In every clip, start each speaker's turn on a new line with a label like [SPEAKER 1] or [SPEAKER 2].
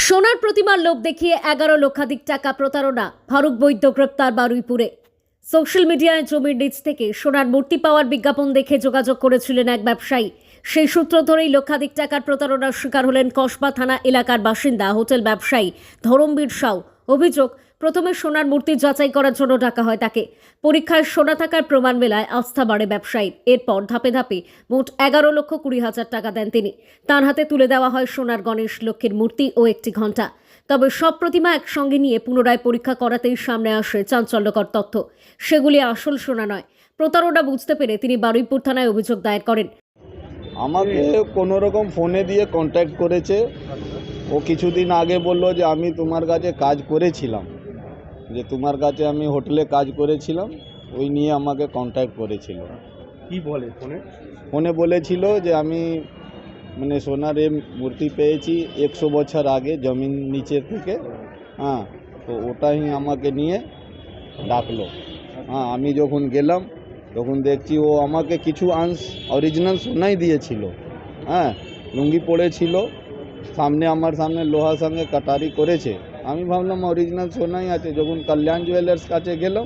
[SPEAKER 1] সোনার প্রতিমার লোভ দেখিয়ে 11 লক্ষাধিক টাকা প্রতারণা, ফারুক বৈদ্য গ্রেপ্তার বারুইপুরে। সোশ্যাল মিডিয়ায় জমির নিচ থেকে সোনার মূর্তি পাওয়ার বিজ্ঞাপন দেখে যোগাযোগ করেছিলেন এক ব্যবসায়ী। সেই সূত্র ধরেই লক্ষাধিক টাকার প্রতারণার শিকার হলেন কসবা থানা এলাকার বাসিন্দা হোটেল ব্যবসায়ী ধরমবীর সাউ। অভিযোগ, প্রথমে সোনার মূর্তি যাচাই করার জন্য ডাকা হয় তাকে। পরীক্ষায় সোনা থাকার প্রমাণ মেলায় আস্থা বাড়ে ব্যবসায়ীর। এরপর ধাপে ধাপে মোট 11,20,000 টাকা দেন তিনি। তার হাতে তুলে দেওয়া হয় সোনার গণেশ লক্ষ্মীর মূর্তি ও একটি ঘণ্টা। তবে সব প্রতিমা একসঙ্গে নিয়ে পুনরায় পরীক্ষা করাতেই সামনে আসে চাঞ্চল্যকর তথ্য। সেগুলি আসল সোনা নয়। প্রতারণা বুঝতে পেরে তিনি বারুইপুর থানায় অভিযোগ দায়ের করেন।
[SPEAKER 2] আমাকে কোনো রকম ফোনে দিয়ে কন্ট্যাক্ট করেছে। ও কিছুদিন আগে বললো যে আমি তোমার কাছে কাজ করেছিলাম, যে তোমার কাছে আমি হোটেলে কাজ করেছিলাম, ওই নিয়ে আমাকে কন্ট্যাক্ট করেছিল।
[SPEAKER 3] কি বলে
[SPEAKER 2] ফোনে বলেছিল যে আমি সোনার এই মূর্তি পেয়েছি 100 বছর আগে জমিন নিচে থেকে। হ্যাঁ, তো ওটাই আমাকে নিয়ে ডাকলো। হ্যাঁ, আমি যখন গেলাম তখন দেখছি ও আমাকে কিছু অরিজিনাল সোনাই দিয়েছিল। হ্যাঁ, লুঙ্গি পরেছিল, আমার সামনে লোহার সঙ্গে কাটারি করেছে। আমি ভাবলাম অরিজিনাল সোনাই আছে। যখন কল্যাণ জুয়েলার্স কাছে গেলাম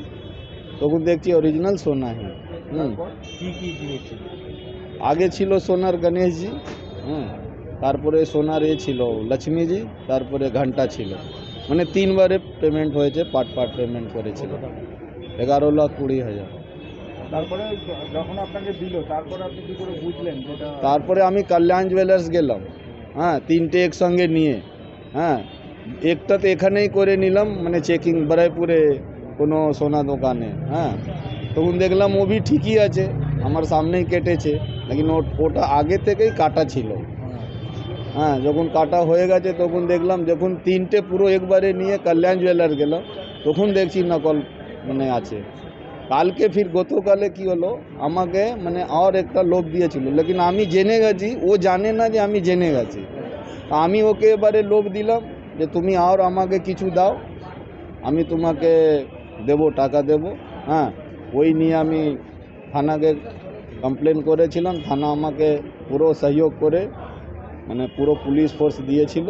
[SPEAKER 2] তখন দেখছি অরিজিনাল সোনা হ্যাঁ।
[SPEAKER 3] কি জিনিস ছিল?
[SPEAKER 2] আগে ছিল সোনার গণেশজি, তারপরে সোনার ছিল লক্ষ্মীজি, তারপরে ঘন্টা ছিল। 3বারে পেমেন্ট হয়েছে, পার্ট পেমেন্ট করেছিল। 11,20,000।
[SPEAKER 3] তারপরে যখন আপনাকে দিল, তারপরে আপনি কি করে বুঝলেন যেটা?
[SPEAKER 2] তারপরে আমি কল্যাণ জুয়েলার্স গেলাম। হ্যাঁ, 3টে একসঙ্গে নিয়ে। হ্যাঁ, একটা তো এখানেই করে নিলাম, চেকিং বারুইপুরে কোনো সোনা দোকানে। হ্যাঁ, তখন দেখলাম ও भी ঠিকই আছে, আমার সামনেই কেটেছে, লেকিন ওটা আগে থেকেই কাটা ছিল। হ্যাঁ, যখন কাটা হয়ে গেছে তখন দেখলাম, যখন 3টে পুরো একবারে নিয়ে কল্যাণ জুয়েলার্স গেলাম তখন দেখছি নকল আছে। কালকে ফির গতকালে কি হলো, আমাকে আর একটা লোভ দিয়েছিল, লেকিন আমি জেনে গেছি, ও জানে না যে আমি জেনে গেছি। আমি ওকে এবারে লোভ দিলাম যে তুমি আর আমাকে কিছু দাও, আমি তোমাকে দেবো, টাকা দেবো। হ্যাঁ, ওই নিয়ে আমি থানাকে কমপ্লেন করেছিলাম। থানা আমাকে পুরো সহযোগ করে পুরো পুলিশ ফোর্স দিয়েছিল।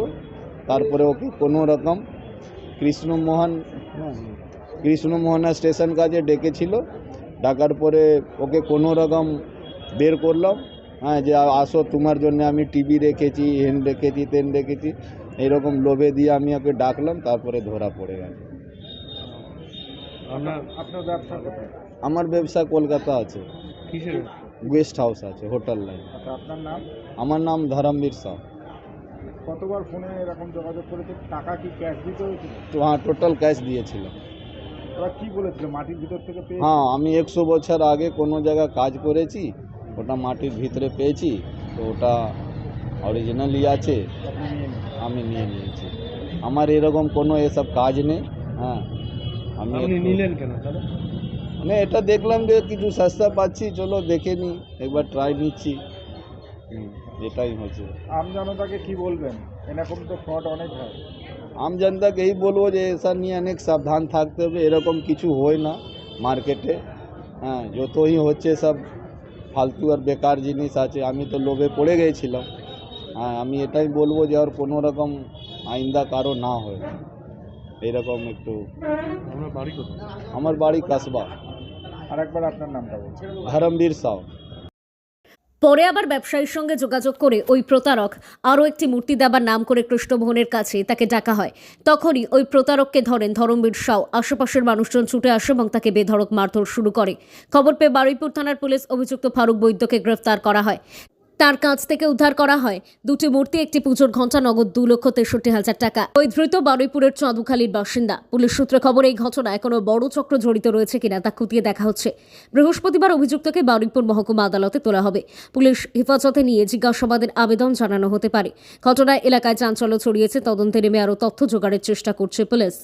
[SPEAKER 2] তারপরে ওকে কোনো রকম কৃষ্ণমোহনা স্টেশন কাছে ডেকেছিল। ডাকার পরে ওকে কোনো রকম বের করলাম। হ্যাঁ, যে আসো, তোমার জন্য আমি টিভি রেখেছি, হেন রেখেছি, তেন রেখেছি, এইরকম লোভে দিয়ে আমি ওকে ডাকলাম। তারপরে ধরা পড়ে গেল।
[SPEAKER 3] আপনার ব্যবসা কোথায়?
[SPEAKER 2] আমার ব্যবসা কলকাতা আছে,
[SPEAKER 3] কিসের?
[SPEAKER 2] গেস্ট হাউস আছে, হোটেল লাইন।
[SPEAKER 3] আপনার নাম?
[SPEAKER 2] আমার নাম ধরমবীর সাউ।
[SPEAKER 3] কতবার ফোনে এরকম যোগাযোগ করেছে? টাকা কি ক্যাশ দিতে হয়েছিল?
[SPEAKER 2] তো হ্যাঁ, টোটাল ক্যাশ দিয়েছিল।
[SPEAKER 3] ওরা কি বলেছিল, মাটির ভিতর থেকে পেয়ে?
[SPEAKER 2] হ্যাঁ, আমি 100 বছর আগে কোনো জায়গায় কাজ করেছি, ওটা মাটির ভিতরে পেয়েছি, তো ওটা অরিজিনালই আছে, আমি নিয়ে নিয়েছি। আমার এরকম কোনো এসব কাজ নেই। হ্যাঁ, আমি
[SPEAKER 3] নিলেন কেন তাহলে?
[SPEAKER 2] এটা দেখলাম যে কিছু সস্তা পাচ্ছি, চলো দেখে নিই, একবার ট্রাই নিচ্ছি। এটাই হচ্ছে।
[SPEAKER 3] আম জনতাকে কি বলবেন? এরকম তো ফ্রড অনেক হয়।
[SPEAKER 2] আম জনতাকে এই বলবো যে এসা নিয়ে অনেক সাবধান থাকতে হবে, এরকম কিছু হয় না মার্কেটে। হ্যাঁ, যতই হচ্ছে সব ফালতু আর বেকার জিনিস আছে। আমি তো লোভে পড়ে গিয়েছিলাম। হ্যাঁ, আমি এটাই বলবো যে আর কোনো রকম আইন্দা কারো না হয় এরকম একটু।
[SPEAKER 3] আপনার বাড়ি কোথায়?
[SPEAKER 2] আমার বাড়ি কসবা।
[SPEAKER 3] আরেকবার আপনার নামটা বলুন।
[SPEAKER 2] ধরমবীর সাউ।
[SPEAKER 1] পরে আবার ব্যবসায়ীর সঙ্গে যোগাযোগ করে ওই প্রতারক আরও একটি মূর্তি দেবার নাম করে কৃষ্ণমোহনের কাছে তাকে ডাকা হয়। তখনই ওই প্রতারককে ধরেন ধরমবীর সাউ। আশেপাশের মানুষজন ছুটে আসে এবং তাকে বেধড়ক মারধর শুরু করে। খবর পেয়ে বারুইপুর থানার পুলিশ অভিযুক্ত ফারুক বৈদ্যকে গ্রেফতার করা হয়। তার কাছ থেকে উদ্ধার করা হয় 2টি মূর্তি, একটি পুজোর ঘণ্টা, নগদ 2,63,000 টাকা। ওই ধৃত বারুইপুরের চাঁদুখালীর বাসিন্দা। পুলিশ সূত্রে খবর, এই ঘটনায় কোনো বড় চক্র জড়িত রয়েছে কিনা তা খতিয়ে দেখা হচ্ছে। বৃহস্পতিবার অভিযুক্তকে বারুইপুর মহকুমা আদালতে তোলা হবে। পুলিশ হেফাজতে নিয়ে জিজ্ঞাসাবাদের আবেদন জানানো হতে পারে। ঘটনায় এলাকায় চাঞ্চল্য ছড়িয়েছে। তদন্তে নেমে আরও তথ্য জোগাড়ের চেষ্টা করছে পুলিশ।